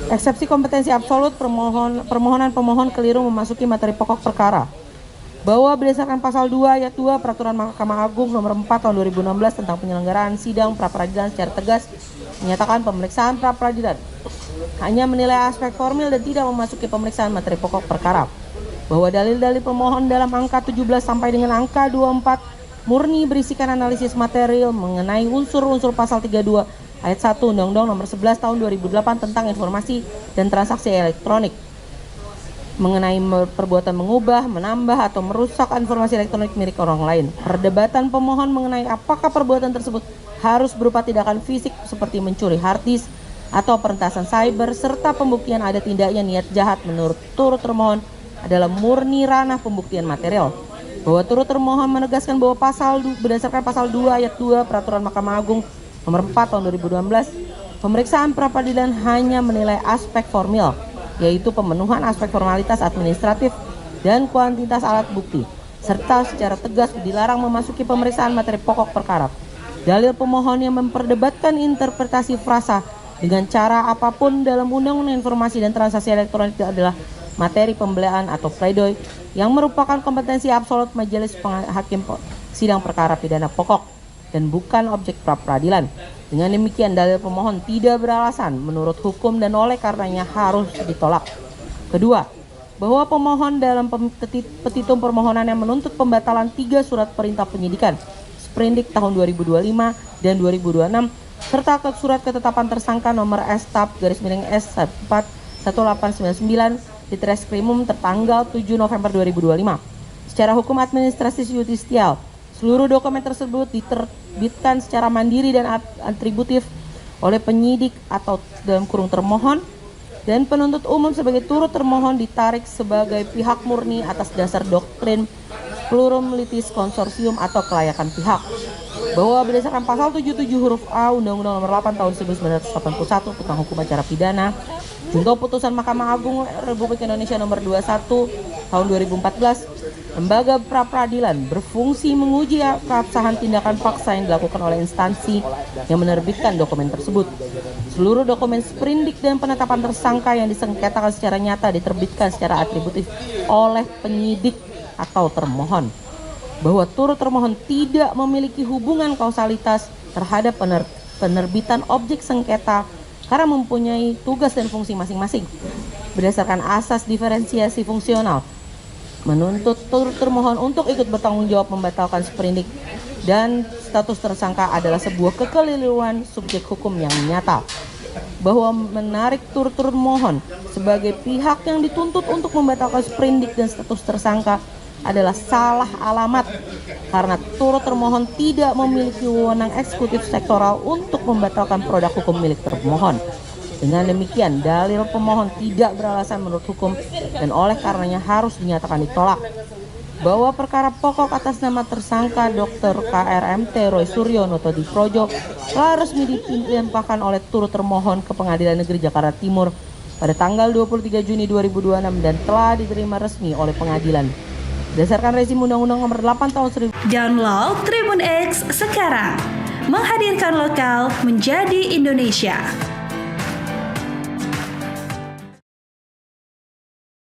Eksepsi kompetensi absolut, permohonan pemohon keliru memasuki materi pokok perkara. Bahwa berdasarkan pasal 2 ayat 2 Peraturan Mahkamah Agung nomor 4 tahun 2016 tentang penyelenggaraan sidang pra-peradilan secara tegas menyatakan pemeriksaan pra-peradilan hanya menilai aspek formil dan tidak memasuki pemeriksaan materi pokok perkara. Bahwa dalil-dalil pemohon dalam angka 17 sampai dengan angka 24 murni berisikan analisis material mengenai unsur-unsur pasal 32 ayat 1 Undang-Undang nomor 11 tahun 2008 tentang informasi dan transaksi elektronik, mengenai perbuatan mengubah, menambah, atau merusak informasi elektronik milik orang lain. Perdebatan pemohon mengenai apakah perbuatan tersebut harus berupa tindakan fisik seperti mencuri hard disk atau peretasan cyber, serta pembuktian ada tindakan niat jahat menurut turut termohon adalah murni ranah pembuktian material. Bahwa turut termohon menegaskan bahwa berdasarkan pasal 2 ayat 2 Peraturan Mahkamah Agung nomor 4 tahun 2012, pemeriksaan pra-peradilan hanya menilai aspek formil, yaitu pemenuhan aspek formalitas administratif dan kuantitas alat bukti, serta secara tegas dilarang memasuki pemeriksaan materi pokok perkara. Dalil pemohon yang memperdebatkan interpretasi frasa dengan cara apapun dalam Undang-Undang Informasi dan Transaksi Elektronik adalah materi pembelaan atau pledoi yang merupakan kompetensi absolut majelis hakim sidang perkara pidana pokok dan bukan objek pra-peradilan. Dengan demikian dalil pemohon tidak beralasan menurut hukum dan oleh karenanya harus ditolak. Kedua, bahwa pemohon dalam petitum permohonannya menuntut pembatalan 3 surat perintah penyidikan Sprindik tahun 2025 dan 2026 serta surat ketetapan tersangka nomor S/S/1899 di Treskrimum tertanggal 7 November 2025. Secara hukum administrasi yudisial, seluruh dokumen tersebut diterbitkan secara mandiri dan atributif oleh penyidik atau dalam kurung termohon, dan penuntut umum sebagai turut termohon ditarik sebagai pihak murni atas dasar doktrin pluralitas konsorsium atau kelayakan pihak. Bahwa berdasarkan pasal 77 huruf A Undang-Undang nomor 8 tahun 1981 tentang hukum acara pidana, junto putusan Mahkamah Agung Republik Indonesia nomor 21 tahun 2014, lembaga pra-peradilan berfungsi menguji keabsahan tindakan paksa yang dilakukan oleh instansi yang menerbitkan dokumen tersebut. Seluruh dokumen sprindik dan penetapan tersangka yang disengketakan secara nyata diterbitkan secara atributif oleh penyidik atau termohon. Bahwa turut termohon tidak memiliki hubungan kausalitas terhadap penerbitan objek sengketa karena mempunyai tugas dan fungsi masing-masing. Berdasarkan asas diferensiasi fungsional, menuntut turut termohon untuk ikut bertanggung jawab membatalkan sprindik dan status tersangka adalah sebuah kekeliruan subjek hukum yang nyata. Bahwa menarik turut termohon sebagai pihak yang dituntut untuk membatalkan sprindik dan status tersangka adalah salah alamat karena turut termohon tidak memiliki wewenang eksekutif sektoral untuk membatalkan produk hukum milik termohon. Dengan demikian, dalil pemohon tidak beralasan menurut hukum dan oleh karenanya harus dinyatakan ditolak. Bahwa perkara pokok atas nama tersangka Dr. KRMT Roy Suryono Todiprojo telah resmi dilimpahkan oleh turut termohon ke Pengadilan Negeri Jakarta Timur pada tanggal 23 Juni 2026 dan telah diterima resmi oleh pengadilan. Berdasarkan rezim Undang-Undang nomor 8 tahun 1000. Download Tribun X sekarang. Menghadirkan lokal menjadi Indonesia.